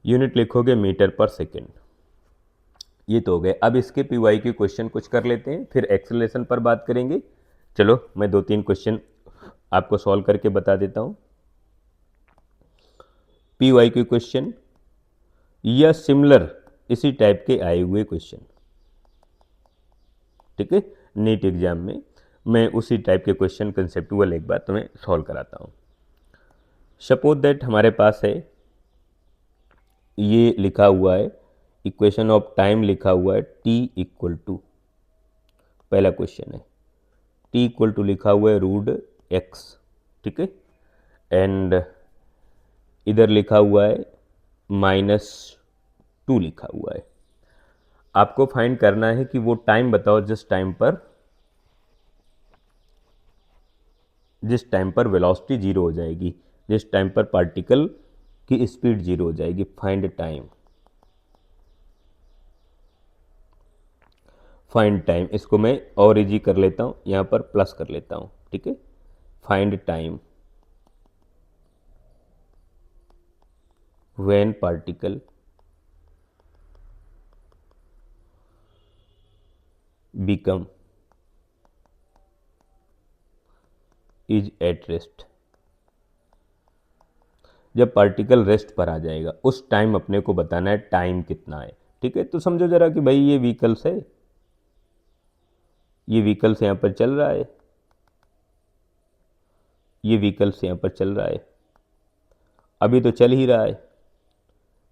यूनिट लिखोगे मीटर पर सेकेंड। ये तो हो गए। अब इसके पीवाई के क्वेश्चन कुछ कर लेते हैं, फिर एक्सेलरेशन पर बात करेंगे। चलो मैं 2-3 क्वेश्चन आपको सॉल्व करके बता देता हूं। पीवाई के क्वेश्चन या सिमिलर इसी टाइप के आए हुए क्वेश्चन, ठीक है, नीट एग्जाम में मैं उसी टाइप के क्वेश्चन कंसेप्चुअल एक बार तुम्हें सॉल्व कराता हूं। सपोज दैट हमारे पास है ये लिखा हुआ है, इक्वेशन ऑफ टाइम लिखा हुआ है t इक्वल टू, पहला क्वेश्चन है t इक्वल टू लिखा हुआ है √x, ठीक है, एंड इधर लिखा हुआ है -2 लिखा हुआ है। आपको फाइंड करना है कि वो टाइम बताओ जिस टाइम पर वेलोसिटी जीरो हो जाएगी, जिस टाइम पर पार्टिकल की स्पीड जीरो हो जाएगी। फाइंड टाइम, इसको मैं और इजी कर लेता हूँ, यहाँ पर प्लस कर लेता हूँ, ठीक है। Find time when particle become is at rest, जब पार्टिकल रेस्ट पर आ जाएगा उस टाइम अपने को बताना है टाइम कितना है, ठीक है। तो समझो जरा कि भाई ये व्हीकल्स है, ये व्हीकल्स यहाँ पर चल रहा है, ये व्हीकल्स यहाँ पर चल रहा है, अभी तो चल ही रहा है,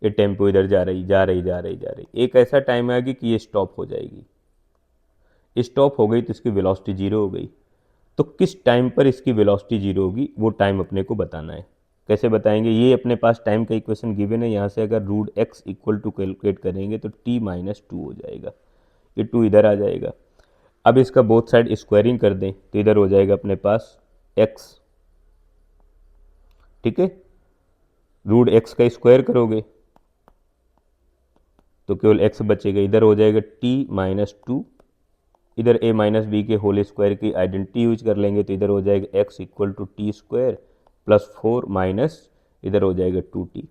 ये टेम्पो इधर जा रही, एक ऐसा टाइम आएगी कि ये स्टॉप हो जाएगी। स्टॉप हो गई तो इसकी वेलोसिटी जीरो हो गई। तो किस टाइम पर इसकी वेलोसिटी जीरो होगी वो टाइम अपने को बताना है। कैसे बताएंगे, ये अपने पास टाइम का इक्वेशन गिवन है, यहाँ से अगर √x इक्वल टू कैलकुलेट करेंगे तो t-2 हो जाएगा, ये 2 इधर आ जाएगा। अब इसका बोथ साइड स्क्वायरिंग कर दें तो इधर हो जाएगा अपने पास x, ठीक है। √x का स्क्वायर करोगे तो केवल x बचेगा, इधर हो जाएगा t-2, इधर a माइनस बी के होल स्क्वायर की आइडेंटिटी यूज कर लेंगे तो इधर हो जाएगा x equal to t² +4 minus इधर हो जाएगा 2t।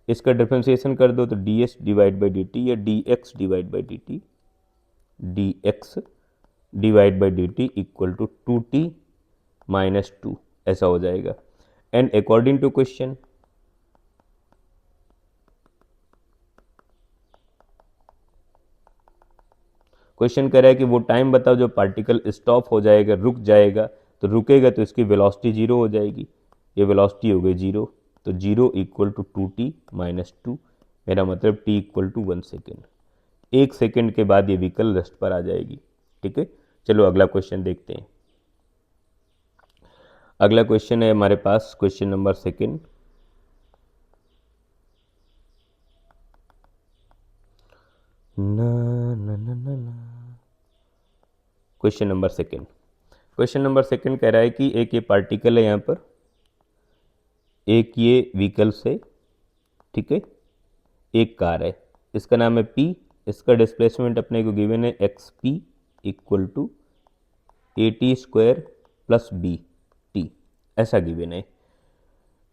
इसका डिफ्रेंशिएशन कर दो तो ds डिवाइड बाई dt या dx divide by dt, dx divide by dt equal to 2t-2 ऐसा हो जाएगा। And according to question, question कह रहा है कि वो टाइम बताओ जो पार्टिकल स्टॉप हो जाएगा, रुक जाएगा, तो रुकेगा तो इसकी वेलोसिटी जीरो हो जाएगी, ये वेलोसिटी हो गई जीरो, तो जीरो इक्वल टू 2t-2, मेरा मतलब t equal to 1 second, 1 second के बाद ये व्हीकल रेस्ट पर आ जाएगी, ठीक है। चलो अगला क्वेश्चन देखते हैं। अगला क्वेश्चन है हमारे पास question number second. Question number second कह रहा है कि एक ये पार्टिकल है यहाँ पर, एक ये व्हीकल्स है, ठीक है, एक कार है, इसका नाम है P, इसका डिस्प्लेसमेंट अपने को गिवन है xp equal to at² plus bt, ऐसा गिवन है।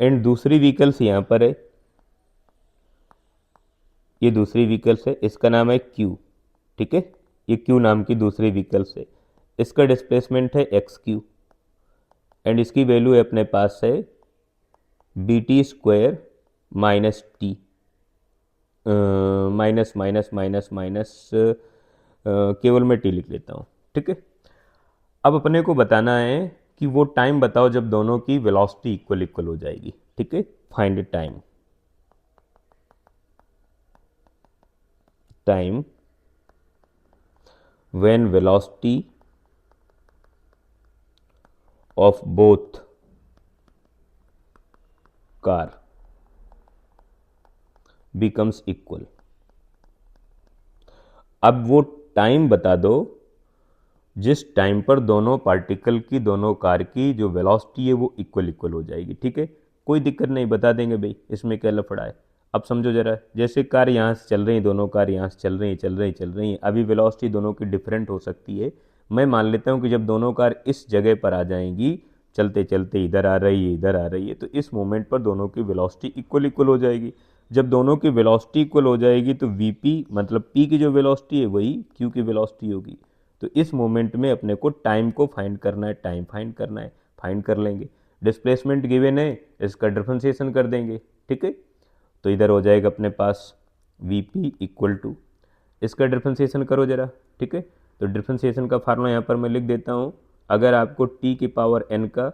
एंड दूसरी व्हीकल्स यहाँ पर है, ये दूसरी व्हीकल्स है, इसका नाम है Q, ठीक है, ये Q नाम की दूसरी व्हीकल्स है, इसका डिस्प्लेसमेंट है xq एंड इसकी वैल्यू है अपने पास है bt² minus T, minus minus minus minus केवल मैं टी लिख लेता हूँ, ठीक है। अब अपने को बताना है कि वो टाइम बताओ जब दोनों की वेलोसिटी इक्वल हो जाएगी, ठीक है। Find time when velocity of both car becomes equal. अब वो टाइम बता दो जिस टाइम पर दोनों पार्टिकल की, दोनों कार की जो वेलोसिटी है वो इक्वल हो जाएगी, ठीक है। कोई दिक्कत नहीं, बता देंगे भाई, इसमें क्या लफड़ा है। अब समझो जरा, जैसे कार यहाँ से चल रही है, दोनों कार यहाँ से चल रही हैं, अभी वेलोसिटी दोनों की डिफरेंट हो सकती है। मैं मान लेता हूँ कि जब दोनों कार इस जगह पर आ जाएंगी, चलते चलते इधर आ रही है, तो इस मोमेंट पर दोनों की वेलोसिटी इक्वल हो जाएगी। जब दोनों की वेलोसिटी इक्वल हो जाएगी तो वीपी मतलब पी की जो वेलोसिटी है वही क्यू की वेलोसिटी होगी। तो इस मोमेंट में अपने को टाइम को फाइंड करना है, टाइम फाइंड करना है, फाइंड कर लेंगे। डिस्प्लेसमेंट गिवन है, इसका डिफरेंशिएशन कर देंगे, ठीक है। तो इधर हो जाएगा अपने पास Vp इक्वल टू, इसका डिफरेंशिएशन करो जरा, ठीक है। तो डिफरेंशिएशन का फार्मूला यहाँ पर मैं लिख देता हूँ। अगर आपको t की पावर n का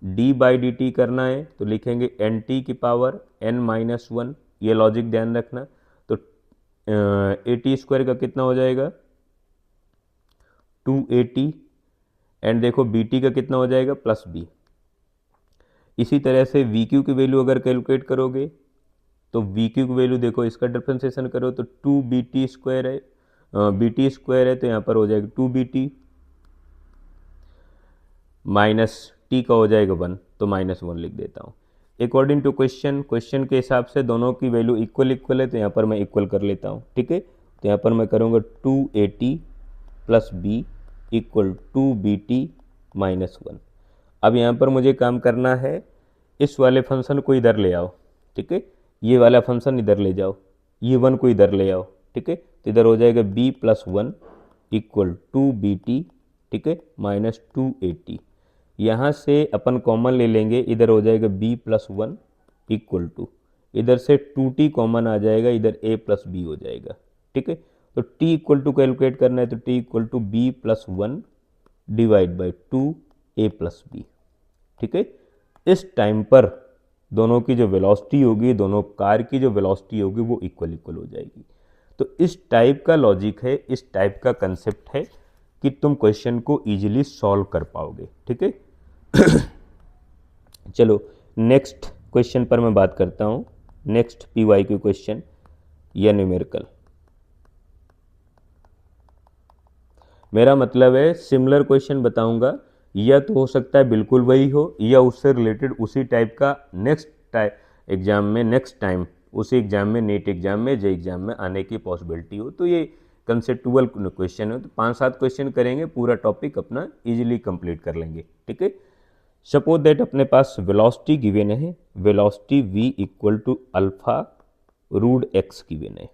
d बाई डी टी करना है तो लिखेंगे nt की पावर n-1 ये लॉजिक ध्यान रखना। तो ए टी स्क्वायर का कितना हो जाएगा 2AT, एंड देखो बी टी का कितना हो जाएगा प्लस बी। इसी तरह से वी क्यू की वैल्यू अगर कैलकुलेट करोगे तो वी क्यू की वैल्यू देखो, इसका डिफ्रेंसिएशन करो तो 2BT स्क्वायर है, बी टी स्क्वायर है तो यहाँ पर हो जाएगा 2BT माइनस टी का हो जाएगा 1, तो -1 लिख देता हूँ। अकॉर्डिंग टू क्वेश्चन के हिसाब से दोनों की वैल्यू इक्वल है, तो यहाँ पर मैं इक्वल कर लेता हूँ। ठीक है, तो यहाँ पर मैं करूँगा 2AT plus B equal 2BT minus 1। अब यहाँ पर मुझे काम करना है, इस वाले फंक्शन को इधर ले आओ। ठीक है, ये वाला फंक्शन इधर ले जाओ, ये 1 को इधर ले आओ। ठीक है, तो इधर हो जाएगा b प्लस 1 इक्वल 2BT, ठीक है, माइनस 2AT। यहाँ से अपन कॉमन ले लेंगे, इधर हो जाएगा b प्लस 1 इक्वल टू, इधर से 2t कॉमन आ जाएगा, इधर a प्लस बी हो जाएगा। ठीक है, तो t इक्वल टू कैलकुलेट करना है, तो t equal to b plus 1 divide by 2a plus B. ठीक है, इस टाइम पर दोनों की जो वेलोसिटी होगी, दोनों कार की जो वेलोसिटी होगी वो इक्वल हो जाएगी। तो इस टाइप का लॉजिक है, इस टाइप का कंसेप्ट है कि तुम क्वेश्चन को इजीली सॉल्व कर पाओगे। ठीक है, चलो नेक्स्ट क्वेश्चन पर मैं बात करता हूँ। नेक्स्ट PYQ क्वेश्चन या न्यूमेरिकल, मेरा मतलब है सिमिलर क्वेश्चन बताऊंगा, या तो हो सकता है बिल्कुल वही हो, या उससे रिलेटेड उसी टाइप का नेक्स्ट एग्जाम में, नेक्स्ट टाइम उसी एग्जाम में, नीट एग्जाम में, जे एग्जाम में आने की पॉसिबिलिटी हो। तो ये कंसेप्चुअल क्वेश्चन है, तो 5-7 क्वेश्चन करेंगे, पूरा टॉपिक अपना इजीली कंप्लीट कर लेंगे। ठीक है, सपोज दैट अपने पास वेलोसिटी गिवन है, velocity v equal to alpha root x given है,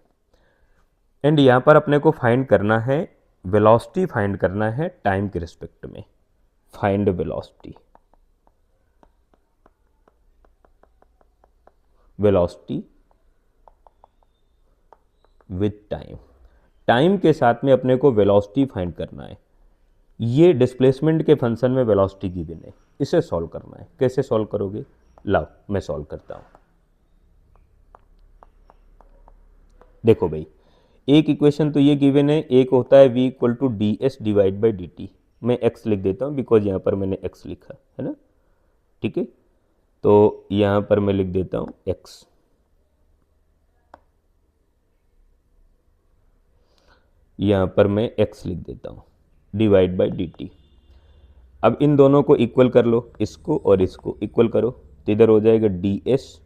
एंड यहाँ पर अपने को फाइंड करना है, वेलोसिटी फाइंड करना है टाइम के रिस्पेक्ट में। Find velocity, velocity with time, time के साथ में अपने को वेलोसिटी फाइंड करना है। ये डिस्प्लेसमेंट के फंक्शन में वेलोसिटी गिवन है, इसे सॉल्व करना है। कैसे सॉल्व करोगे, लाओ मैं सॉल्व करता हूं। देखो भाई, एक इक्वेशन तो ये गिवन है, एक होता है v equal to D S divide by D T. मैं x लिख देता हूँ बिकॉज यहाँ पर मैंने x लिखा है ना। ठीक है, तो यहाँ पर मैं लिख देता हूँ x, यहाँ पर मैं x लिख देता हूँ डिवाइड बाई डी टी। अब इन दोनों को इक्वल कर लो, इसको और इसको इक्वल करो, तो इधर हो जाएगा D S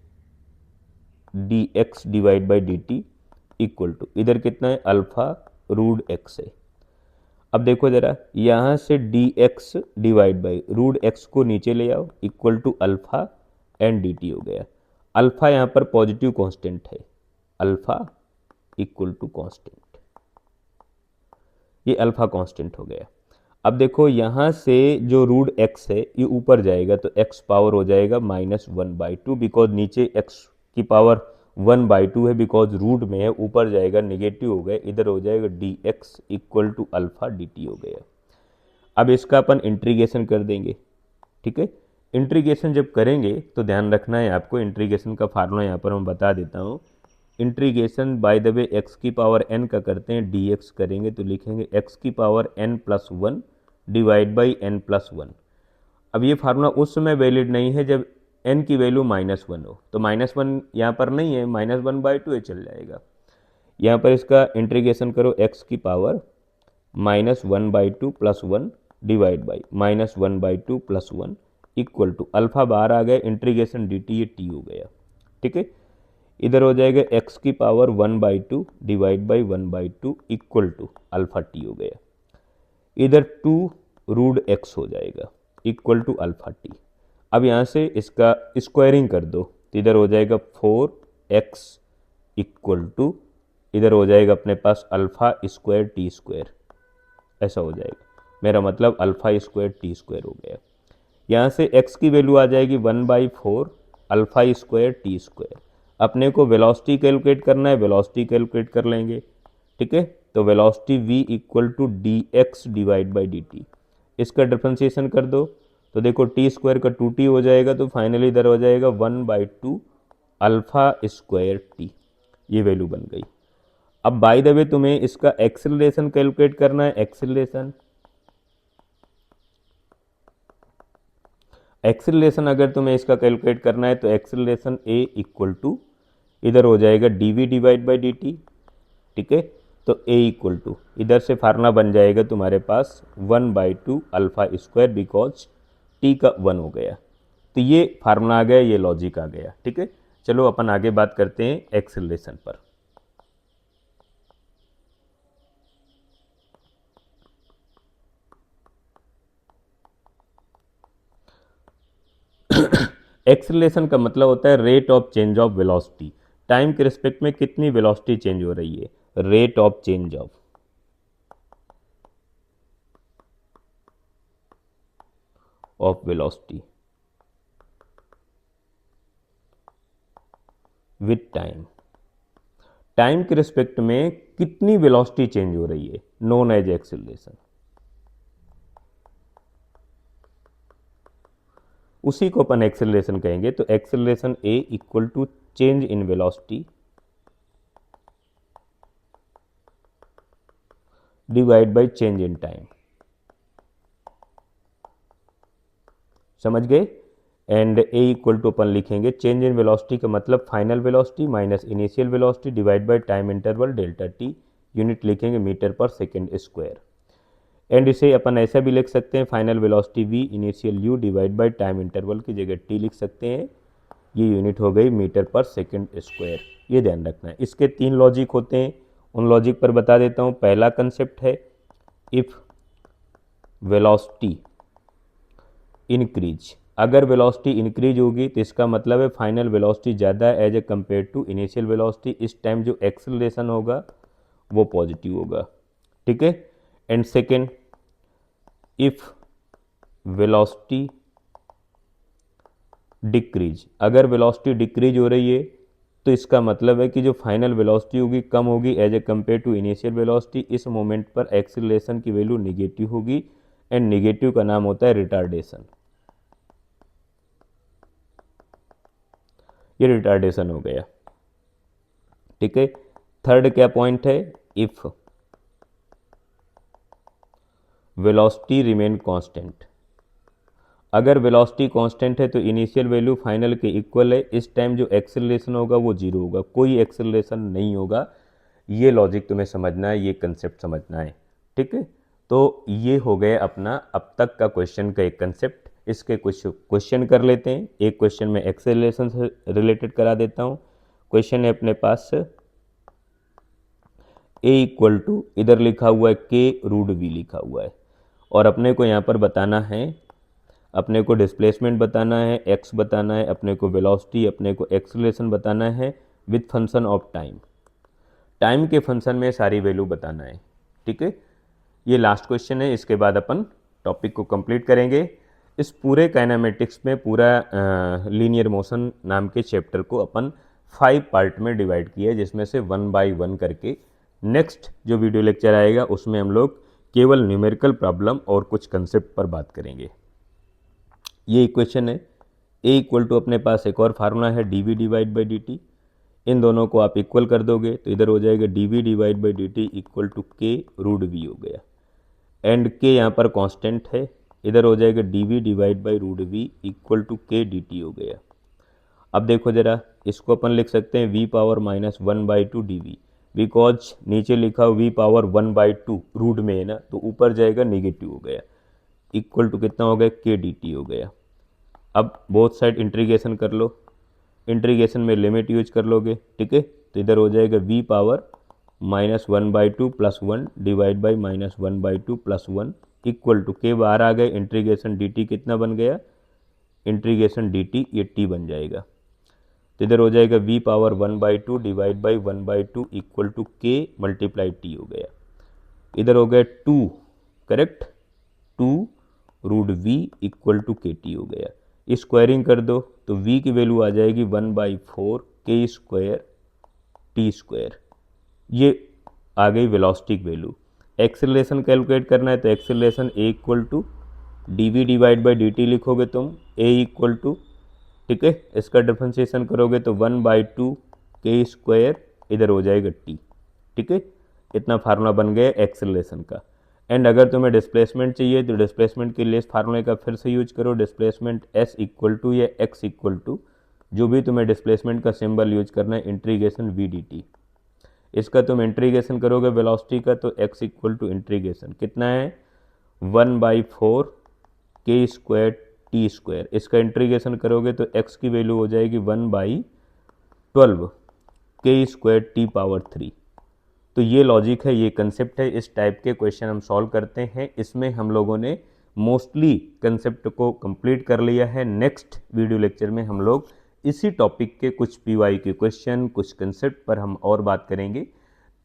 D X divide by D T equal to, इधर कितना है अल्फा रूट एक्स है। अब देखो जरा, यहाँ से D X divide by root X को नीचे ले आओ equal to alpha and D T हो गया। अल्फा यहाँ पर पॉजिटिव कांस्टेंट है, अल्फा इक्वल टू कांस्टेंट, ये अल्फा कांस्टेंट हो गया। अब देखो यहाँ से जो रूट एक्स है ये ऊपर जाएगा, तो एक्स पावर हो जाएगा -1/2, बिकॉज नीचे एक्स की पावर 1/2 है, बिकॉज रूट में है, ऊपर जाएगा नेगेटिव हो गया, इधर हो जाएगा D X equal to alpha D T हो गया। अब इसका अपन इंटीग्रेशन कर देंगे। ठीक है, इंटीग्रेशन जब करेंगे तो ध्यान रखना है आपको, इंटीग्रेशन का फार्मूला यहाँ पर मैं बता देता हूँ। Integration by the way x की पावर n का करते हैं, डी एक्स करेंगे तो लिखेंगे एक्स की power n+1 divide by n+1। अब ये फार्मूला उस समय वैलिड नहीं है जब n की वैल्यू -1 हो, तो -1 यहाँ पर नहीं है, -1/2 है, चल जाएगा। यहाँ पर इसका इंटीग्रेशन करो, x की power -1/2 + 1 divide by -1/2 + 1 equal to alpha बाहर आ गया, इंटीग्रेशन डी टी, ये टी हो गया। ठीक है, इधर हो जाएगा x की power 1/2 divide by 1/2 equal to alpha T हो गया। इधर 2 रूट x हो जाएगा इक्वल टू अल्फा टी। अब यहाँ से इसका स्क्वायरिंग कर दो, तो इधर हो जाएगा 4x इक्वल टू, इधर हो जाएगा अपने पास अल्फा स्क्वायर टी स्क्वायर, ऐसा हो जाएगा। मेरा मतलब अल्फा स्क्वायर टी स्क्वायर हो गया। यहाँ से x की वैल्यू आ जाएगी 1/4 अल्फा स्क्वायर टी स्क्वायर। अपने को वेलोसिटी कैलकुलेट करना है, वेलोसिटी कैलकुलेट कर लेंगे। ठीक है, तो velocity v equal to D X divide by D T, इसका डिफ्रेंशिएशन कर दो, तो देखो टी स्क्वायर का 2t हो जाएगा, तो फाइनली इधर हो जाएगा 1/2 अल्फा स्क्वायर टी, ये वैल्यू बन गई। अब बाय द वे तुम्हें इसका एक्सेलरेशन कैलकुलेट करना है। एक्सेलरेशन अगर तुम्हें इसका कैलकुलेट करना है तो एक्सेलरेशन ए इक्वल टू इधर हो जाएगा D we divide by D T, ठीक है। तो ए इक्वल टू इधर से फार्मूला बन जाएगा तुम्हारे पास 1/2 अल्फा स्क्वायर, बिकॉज टी का 1 हो गया। तो ये फार्मूला आ गया, ये लॉजिक आ गया, ठीक है। चलो अपन आगे बात करते हैं एक्सेलरेशन पर। एक्सेलरेशन का मतलब होता है rate of change of velocity. Time के रिस्पेक्ट में कितनी वेलोसिटी चेंज हो रही है, rate of change of velocity with time. Time के रिस्पेक्ट में कितनी वेलोसिटी चेंज हो रही है, नोन एज एक्सेलरेशन। उसी को अपन एक्सेलरेशन कहेंगे। तो acceleration A equal to change in velocity divide by change in time. समझ गए। एंड ए इक्वल टू अपन लिखेंगे चेंज इन वेलोसिटी का मतलब final velocity minus initial velocity divide by time interval delta T, unit लिखेंगे metre पर second square. एंड इसे अपन ऐसा भी लिख सकते हैं final velocity v initial u divide by time interval की जगह t लिख सकते हैं, ये यूनिट हो गई मीटर पर सेकेंड स्क्वायर। ये ध्यान रखना है। इसके 3 लॉजिक होते हैं, उन लॉजिक पर बता देता हूँ। पहला कंसेप्ट है इफ वेलोसिटी इंक्रीज, अगर वेलोसिटी इंक्रीज होगी तो इसका मतलब है फाइनल वेलोसिटी ज़्यादा है as a compare to initial velocity. इस टाइम जो एक्सेलरेशन होगा वो पॉजिटिव होगा, ठीक है। And second, if velocity decrease, अगर वेलोसिटी डिक्रीज हो रही है तो इसका मतलब है कि जो फाइनल वेलोसिटी होगी कम होगी as a compare to initial velocity. इस मोमेंट पर एक्सेलरेशन की वैल्यू निगेटिव होगी, एंड निगेटिव का नाम होता है रिटार्डेशन। ये रिटार्डेशन हो गया, ठीक है। थर्ड क्या पॉइंट है, इफ वेलोसिटी रिमेन कांस्टेंट, अगर वेलोसिटी कांस्टेंट है तो इनिशियल वैल्यू फाइनल के इक्वल है। इस टाइम जो एक्सेलरेशन होगा वो जीरो होगा, कोई एक्सेलरेशन नहीं होगा। ये लॉजिक तुम्हें समझना है, ये कंसेप्ट समझना है, ठीक है। तो ये हो गया अपना अब तक का क्वेश्चन का एक कंसेप्ट। इसके कुछ क्वेश्चन कर लेते हैं। एक क्वेश्चन में एक्सेलरेशन से रिलेटेड करा देता हूँ। क्वेश्चन है अपने पास ए इक्वल टू इधर लिखा हुआ है के रूट वी लिखा हुआ है, और अपने को यहाँ पर बताना है, अपने को डिस्प्लेसमेंट बताना है, एक्स बताना है, अपने को वेलोसिटी, अपने को एक्सेलरेशन बताना है with function of time. Time के फंक्शन में सारी वैल्यू बताना है, ठीक है। ये लास्ट क्वेश्चन है, इसके बाद अपन टॉपिक को कंप्लीट करेंगे। इस पूरे काइनेमेटिक्स में पूरा लीनियर मोशन नाम के चैप्टर को अपन 5 पार्ट में डिवाइड किया है, जिसमें से 1 बाय 1 करके नेक्स्ट जो वीडियो लेक्चर आएगा उसमें हम लोग केवल न्यूमेरिकल प्रॉब्लम और कुछ कंसेप्ट पर बात करेंगे। ये इक्वेशन है। ए इक्वल टू अपने पास एक और फार्मूला है d we divide by D t. इन दोनों को आप इक्वल कर दोगे तो इधर हो जाएगा D we divide by D T equal to K root V हो गया। एंड के यहाँ पर कांस्टेंट है, इधर हो जाएगा D we divide by root V equal to K D T हो गया। अब देखो जरा, इसको अपन लिख सकते हैं V power minus 1/2 D V, because नीचे लिखा वी पावर 1/2 रूट में है ना, तो ऊपर जाएगा नेगेटिव हो गया, इक्वल टू कितना हो गया के डी टी हो गया। अब बोथ साइड इंटीग्रेशन कर लो, इंटीग्रेशन में लिमिट यूज कर लोगे, ठीक है। तो इधर हो जाएगा V power -1/2 + 1 divide by -1/2 + 1 equal to K बाहर आ गए, इंटीग्रेशन डी टी कितना बन गया, इंटीग्रेशन डी टी ये टी बन जाएगा। तो इधर हो जाएगा V power 1/2 divide by 1/2 equal to K multiply T हो गया। इधर हो गया 2, correct, 2 root V equal to K T हो गया। स्क्वायरिंग कर दो तो v की वैल्यू आ जाएगी 1/4 के स्क्वायर टी स्क्वायर। ये आ गई वेलोसिटी की वैल्यू। एक्सेलरेशन कैलकुलेट करना है तो acceleration A equal to D we divide by D T लिखोगे तुम, ए इक्वल टू ठीक है। इसका डिफरेंशिएशन करोगे तो 1/2 के स्क्वायर इधर हो जाएगा टी। ठीक है, इतना फार्मूला बन गया एक्सेलरेशन का। एंड अगर तुम्हें डिस्प्लेसमेंट चाहिए तो डिस्प्लेसमेंट के लिए इस फार्मूले का फिर से यूज करो, डिस्प्लेसमेंट एस इक्वल टू या एक्स इक्वल टू जो भी तुम्हें डिस्प्लेसमेंट का सिंबल यूज करना है, इंट्रीगेशन वी डी टी। इसका तुम इंट्रीगेशन करोगे वेलोसिटी का तो एक्स इक्वल टू इंट्रीगेशन कितना है 1/4 के स्क्वायर टी स्क्वायर। इसका इंट्रीगेशन करोगे तो एक्स की वैल्यू हो जाएगी 1/12 के स्क्वायर टी पावर 3। तो ये लॉजिक है, ये कंसेप्ट है। इस टाइप के क्वेश्चन हम सॉल्व करते हैं। इसमें हम लोगों ने मोस्टली कंसेप्ट को कंप्लीट कर लिया है। नेक्स्ट वीडियो लेक्चर में हम लोग इसी टॉपिक के कुछ पीवाई के क्वेश्चन, कुछ कंसेप्ट पर हम और बात करेंगे।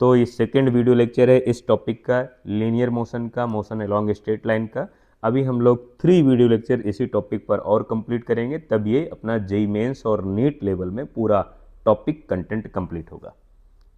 तो ये सेकेंड वीडियो लेक्चर है इस टॉपिक का, लीनियर मोशन का, मोशन अलोंग स्ट्रेट लाइन का। अभी हम लोग 3 वीडियो लेक्चर इसी टॉपिक पर और कंप्लीट करेंगे, तब ये अपना जेईई मेंस और नीट लेवल में पूरा टॉपिक कंटेंट कंप्लीट होगा।